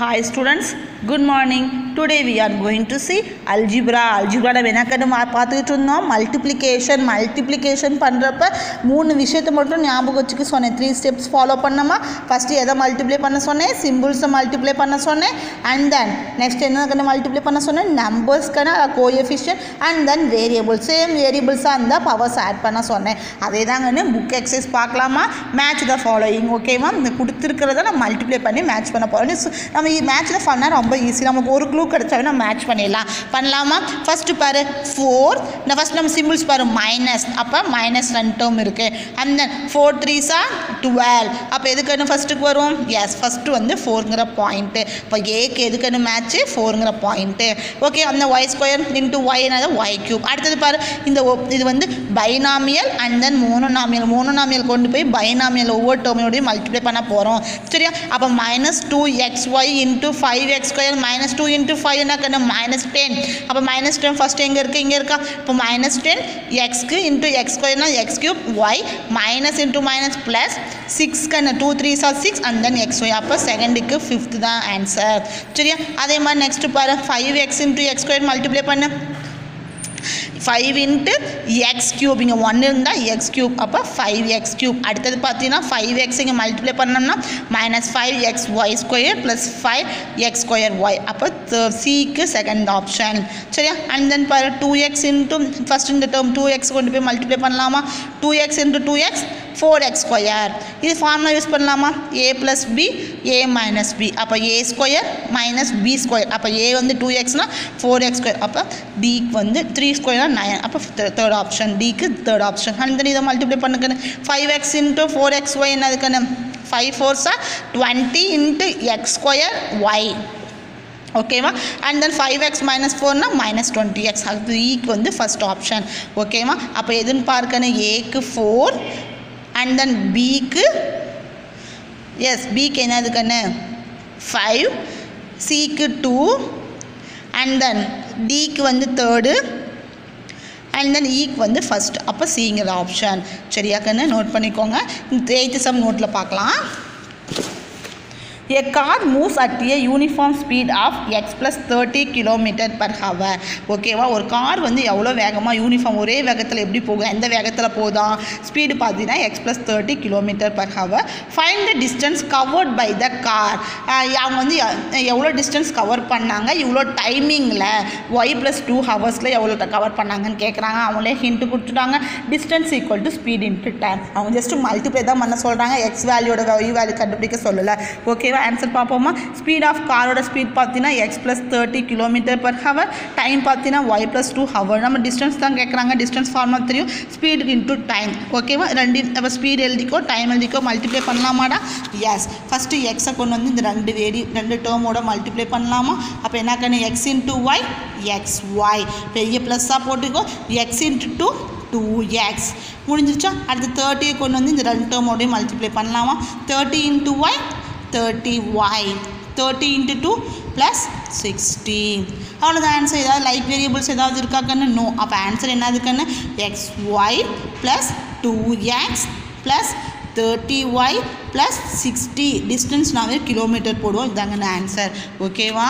Hi students, good morning. Today we are going to see algebra. Algebra da venakadu paathukiட்டு இருந்தோம். multiplication பண்றப்ப மூணு விஷயத்தை மட்டும் ஞாபகம் வச்சுக்க சொன்னேன். 3 steps follow பண்ணமா. First எதை multiply பண்ண சொன்னேன்? Symbols multiply பண்ண சொன்னேன். And then next என்னக்கன multiply பண்ண சொன்னேன்? Numbers kana coefficient and then variables. Same variables அந்த powers add பண்ண சொன்னேன். அதேதாங்கன்னு book exercise பார்க்கலாமா? Match the following. ஓகேவா? இந்த கொடுத்திருக்கிறத நான் multiply பண்ணி match பண்ண போறேன். நம்ம மேட்ச்ல பண்ணா ரொம்ப ஈஸி. நமக்கு ஒரு க்ளூ கிடைச்சாவே நம்ம மேட்ச் பண்ணிடலாம். பண்ணலாமா? ஃபர்ஸ்ட் பாரு 4. நான் ஃபர்ஸ்ட் நம்ம சிம்பிள்ஸ் பாரு மைனஸ். அப்ப மைனஸ் 2 டேர்ம் இருக்கு. and then 4 3s are 12. அப்ப எதுக்குன்னு ஃபர்ஸ்ட்க்கு வரும்? எஸ் ஃபர்ஸ்ட் வந்து 4ங்கற பாயிண்ட். அப்ப a க்கு எதுக்குன்னு மேட்ச் 4ங்கற பாயிண்ட். ஓகே அந்த y² * y என்னது y³. அடுத்து பாரு இந்த இது வந்து பைனாமியல் and then மோனோனாமியல் கொண்டு போய் பைனாமியல் ஒவ்வொரு டேர்மையோட மல்டிப்ளை பண்ண போறோம். சரியா? அப்ப -2xy into 5x² minus 2 into 5 என்ன கண்ணு -10. அப்ப -10 ஃபர்ஸ்ட் எங்க இருக்கு? இங்க இருக்கா? அப்ப -10 x க்கு into x² னா x³ y minus into minus plus 6 கண்ணு 2 3s are 6 and then xy. அப்ப செகண்டுக்கு 5th தான் ஆன்சர். சரியா? அதே மாதிரி நெக்ஸ்ட் பாரு 5x into x² மல்டிப்ளை பண்ணு 5 into x³ இங்க 1 இருந்தா x³ அப்ப 5x³ அடுத்து பாத்தீனா 5x இங்க மல்டிப்ளை பண்ணோம்னா -5xy² plus 5x²y அப்ப c க்கு செகண்ட் ஆப்ஷன். சரியா? and then பாரு 2x into ஃபர்ஸ்ட் இந்த டேர்ம் 2x கொண்டு போய் மல்டிப்ளை பண்ணலாமா? 2x into 2x 4x². இது ஃபார்முலா யூஸ் பண்ணலாமா? a plus b a minus b அப்ப a² minus b² அப்ப a வந்து 2x னா 4x². அப்ப d வந்து 3² னா 9 அப்ப third option. d க்கு third option. and then இத மல்டிப்ளை பண்ணுங்க 5x into 4xy என்னதுக்கு 5 4s are 20 into x²y. ஓகேவா? and then 5x minus 4 னா -20x. அது e க்கு வந்து ஃபர்ஸ்ட் ஆப்ஷன். ஓகேவா? அப்ப எதுன்னு பார்க்கணும்? a க்கு 4 and then b க்கு yes b க்கு என்னதுக்கு 5 c க்கு 2 and then d க்கு வந்து third and then e க்கு வந்து ஃபர்ஸ்ட். அப்ப c ங்கற ஆப்ஷன். சரியா கண்ணு? நோட் பண்ணிக்கோங்க. 8th சம் நோட்ல பார்க்கலாம். A car moves at a uniform speed of x plus 30 km per hour. ஓகேவா? ஒரு கார் வந்து எவ்வளோ வேகமாக யூனிஃபார்ம் ஒரே வேகத்தில் எப்படி போகும்? எந்த வேகத்தில் போகுதா? ஸ்பீடு பார்த்தீங்கன்னா x plus 30 km per hour. Find the distance covered by the car. அவங்க வந்து எவ்வளோ டிஸ்டன்ஸ் கவர் பண்ணாங்க இவ்வளோ டைமிங்கில் y plus 2 ஹவர்ஸில் எவ்வளோ கவர் பண்ணாங்கன்னு கேட்குறாங்க. அவங்களே ஹிண்ட் கொடுத்துட்டாங்க. Distance equal to speed into time. அவங்க ஜஸ்ட் மல்டிப்ளை தான் பண்ண சொல்கிறாங்க. எக்ஸ் வேல்யூட y வேல்யூ கண்டுபிடிக்க சொல்லலை. ஓகேவா? ஆன்சர் பார்ப்போமா? ஸ்பீட் ஆஃப் காரோட ஸ்பீட் பார்த்தீங்கன்னா x plus 30 km per hour. Time பார்த்தீங்கன்னா y plus 2 hour. நம்ம டிஸ்டன்ஸ் தான் கேட்குறாங்க. டிஸ்டன்ஸ் ஃபார்முலா தெரியும். Speed into time. ஓகேவா? ரெண்டு ஸ்பீட் எழுதிக்கோ டைம் எழுதிக்கோ. மல்டிப்ளை பண்ணலாமாடா? எஸ் ஃபஸ்ட்டு எக்ஸை கொண்டு வந்து இந்த ரெண்டு டேர்மோட மல்டிப்ளை பண்ணலாமா? அப்போ என்ன கண்ணு x into y xy பெரிய ப்ளஸ்ஸாக போட்டுக்கோ. x into 2 2x முடிஞ்சிருச்சா? அடுத்து 30 கொண்டு வந்து இந்த ரெண்டு டேர்மோடையும் மல்டிப்ளை பண்ணலாமா? 30 into y 30y 30 into 2 plus 60. அவ்வளோதான் ஆன்சர். ஏதாவது லைக் வேரியபிள்ஸ் ஏதாவது இருக்காக்கன்னு? நோ. அப்போ ஆன்சர் என்னதுக்குன்னு xy plus 2x plus 30y plus 60. Distance நாங்கள் கிலோமீட்டர் போடுவோம். இதாங்க ஆன்சர். ஓகேவா?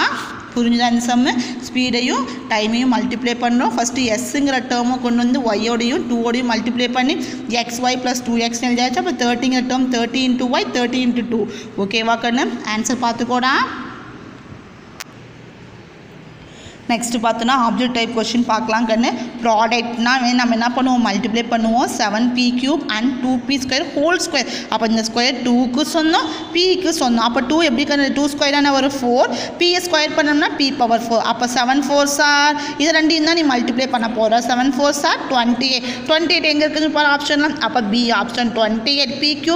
புரிஞ்சுதா? இந்த சம்மு ஸ்பீடையும் டைமையும் மல்டிப்ளை பண்ணுறோம். ஃபஸ்ட்டு எஸ்ஸுங்கிற டேர்மை கொண்டு வந்து ஒய்யோடையும் 2ஓடையும் மல்டிப்ளை பண்ணி xy plus 2x எழுதியாச்சு. அப்போ 30ங்கிற டேர்ம் 30 into y 30 into 2. ஓகேவா கண்ணு? ஆன்சர் பார்த்துக்கோடா. நெக்ஸ்ட் பார்த்தோன்னா ஆப்ஜெக்ட் டைப் கொஸ்டின் பார்க்கலாம் கண்ணு. ப்ராடக்ட்னா நம்ம என்ன பண்ணுவோம்? மல்டிப்ளை பண்ணுவோம் 7p³ and 2p² whole square. அப்போ இந்த ஸ்கொயர் 2க்கு சொன்னோம் pக்கு சொன்னோம். அப்போ 2 எப்படி கண்ணு? 2 ஸ்கொயரான ஒரு 4 p ஸ்கொயர் பண்ணோம்னா p பவர் 4. அப்போ 7 4s are இது ரெண்டையும் தான் நீ மல்டிப்ளை பண்ண போகிற. 7 4s are 28. 28 எங்கே இருக்குதுன்னு பாரு ஆப்ஷன்லாம். அப்போ b option 28p³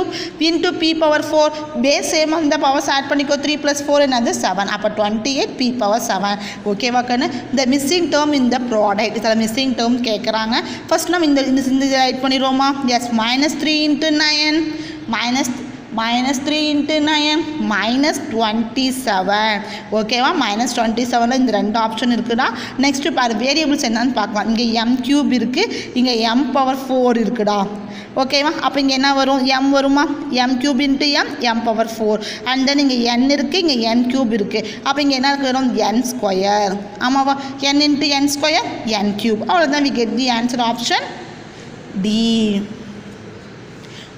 into p power 4 base same அந்த பவர்ஸ் ஆட் பண்ணிக்கோ. 3 plus 4 என்னது 7. அப்போ 28 p பவர் 7. ஓகேவா கண்ணு? the missing term in the product. இதில் missing term கேட்குறாங்க. ஃபர்ஸ்ட் நம்ம இந்த ரைட் பண்ணிடுவோமா? Yes -3 into 9 -3 into 9 -27. ஓகேவா? -27 இந்த ரெண்டு ஆப்ஷன் இருக்குடா. நெக்ஸ்ட் பாரு வேரியபிள்ஸ் என்னன்னு பார்க்கலாம். இங்கே m³ இருக்குது, இங்கே m பவர் 4 இருக்குடா. ஓகேவா அப்போ இங்கே என்ன வரும் m வருமா m cube into m power 4 and then இங்கே n இருக்குது இங்கே n cube இருக்குது அப்போ இங்கே என்ன வரும் n ஸ்கொயர் ஆமாவா n into n square n cube அவ்வளோதான் we get the answer option D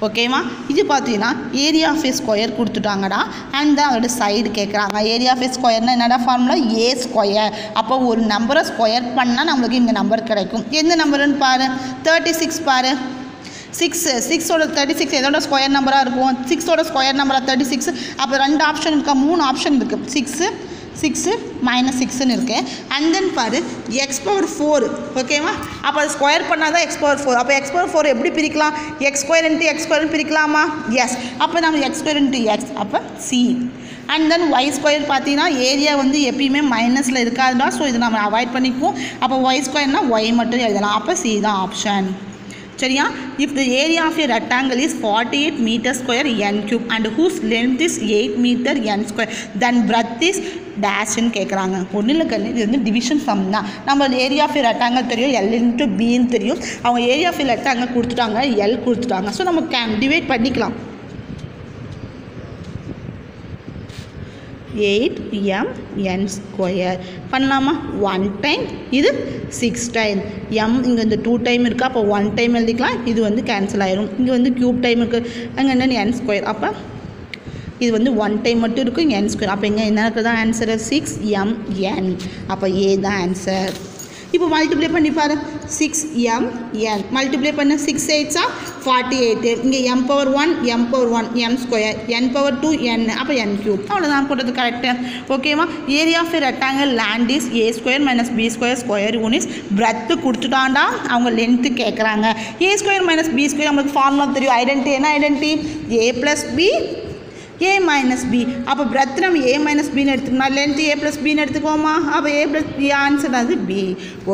ஓகேவா இது பார்த்தீங்கன்னா ஏரியா ஆஃப் ஏ ஸ்கொயர் கொடுத்துட்டாங்கடா அண்ட் தான் அதோட சைடு கேட்குறாங்க ஏரியா ஆஃப் ஏ ஸ்கொயர்னா என்னடா ஃபார்முலா ஏ ஸ்கொயர் அப்போ ஒரு நம்பரை ஸ்கொயர் பண்ணால் நம்மளுக்கு இந்த நம்பர் கிடைக்கும் எந்த நம்பருன்னு பாரு 36 பாரு 6ஓட 36 எதோட ஸ்கொயர் நம்பராக இருக்கும் 6ஓட ஸ்கொயர் நம்பராக 36 அப்போ 2 ஆப்ஷன் இருக்கா 3 ஆப்ஷன் இருக்குது 6 -6ன்னு இருக்குது அண்ட் தென் பாரு எக்ஸ் பவர் 4 ஓகேவா அப்போ அது ஸ்கொயர் பண்ணால் தான் எக்ஸ் பவர் 4 அப்போ எக்ஸ் பவர் 4 எப்படி பிரிக்கலாம் எக்ஸ் ஸ்கொயர் இன்ட்டு எக்ஸ் ஸ்கொயர்னு பிரிக்கலாமா எஸ் அப்போ நம்ம எக்ஸ் ஸ்கொயர் இன்ட்டு எக்ஸ் அப்போ c and then y square பார்த்தீங்கன்னா ஏரியா வந்து எப்பயுமே மைனஸில் இருக்காதுடா ஸோ இதை நம்ம அவாய்ட் பண்ணிக்குவோம் அப்போ ஒய் ஸ்கொயர்னால் ஒய் மட்டும் எழுதலாம் அப்போ சி தான் ஆப்ஷன் சரியா if the area of a rectangle is 48 meter square n cube and whose length is 8 meter n square then breadth is டேஷ்ன்னு கேட்குறாங்க ஒன்றும் இல்லை கண்ணு இது வந்து டிவிஷன் சம் தான் நம்ம ஏரியா ஆஃப் ரெக்டாங்கிள் தெரியும் எல் இன்ட்டு பின்னு தெரியும் அவங்க ஏரியா ஆஃப் ரெக்டாங்கிள் கொடுத்துட்டாங்க எல் கொடுத்துட்டாங்க ஸோ நம்ம டிவைட் பண்ணிக்கலாம் 8m ஸ்கொயர் பண்ணலாமா 1 டைம் இது 6 டைம் m இங்கே இந்த 2 டைம் இருக்குது அப்போ 1 டைம் எழுதிக்கலாம் இது வந்து கேன்சல் ஆயிரும் இங்கே வந்து க்யூப் டைம் இருக்குது அங்கே என்ன n ஸ்கொயர் அப்போ இது வந்து 1 டைம் மட்டும் இருக்கும் இங்கே n ஸ்கொயர் அப்போ இங்கே என்ன இருக்குது தான் ஆன்சர் 6mn அப்போ ஏ தான் ஆன்சர் இப்போ மல்டிப்ளை பண்ணி பாரு 6mn மல்டிப்ளை பண்ண 6 8 48 இங்கே m power 1 m square n power 2 n அப்போ n கியூப் அவ்வளோதான் போட்டது கரெக்டு ஓகேவா area of rectangle land is a square minus b square square units breadth கொடுத்துட்டாண்டா அவங்க லென்த்து கேட்குறாங்க a square minus b square நம்மளுக்கு ஃபார்முலா தெரியும் ஐடென்டி என்ன identity a plus b a minus b அப்போ பிரெத் நம்ம a minus bன்னு எடுத்துக்கோமா லென்த் a plus bன்னு எடுத்துக்கோமா அப்போ a plus b ஆன்சர் அது b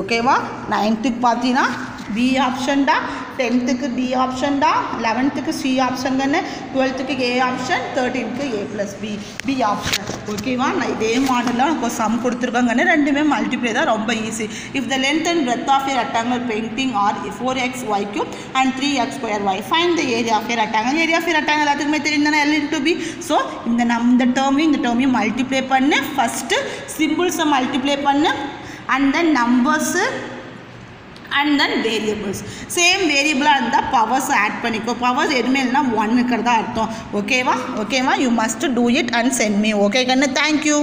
ஓகேவா 9th பார்த்தீங்கன்னா b ஆப்ஷன்டா 10th d ஆப்ஷன்டா 11th c option கண்ணு 12th a option 13th a plus b b option ஓகேவா நான் இதே மாடலில் எனக்கு ஒரு சம் கொடுத்துருக்காங்கன்னு ரெண்டுமே மல்டிப்ளை தான் ரொம்ப easy if the length and breadth of a rectangular painting are 4xy cube and 3x2y find the area of a rectangle area of a rectangle எல்லாத்துக்குமே தெரியும் தானே l into b ஸோ இந்த டேர்மையும் multiply பண்ணு first சிம்பிள்ஸை multiply பண்ணு and then numbers and then variables same variable இருந்தால் powers add பண்ணிக்கோ பவர்ஸ் எதுவுமே இல்லைனா 1 இருக்கிறதா அர்த்தம் ஓகேவா you must do it and send me okay கண்ணு thank you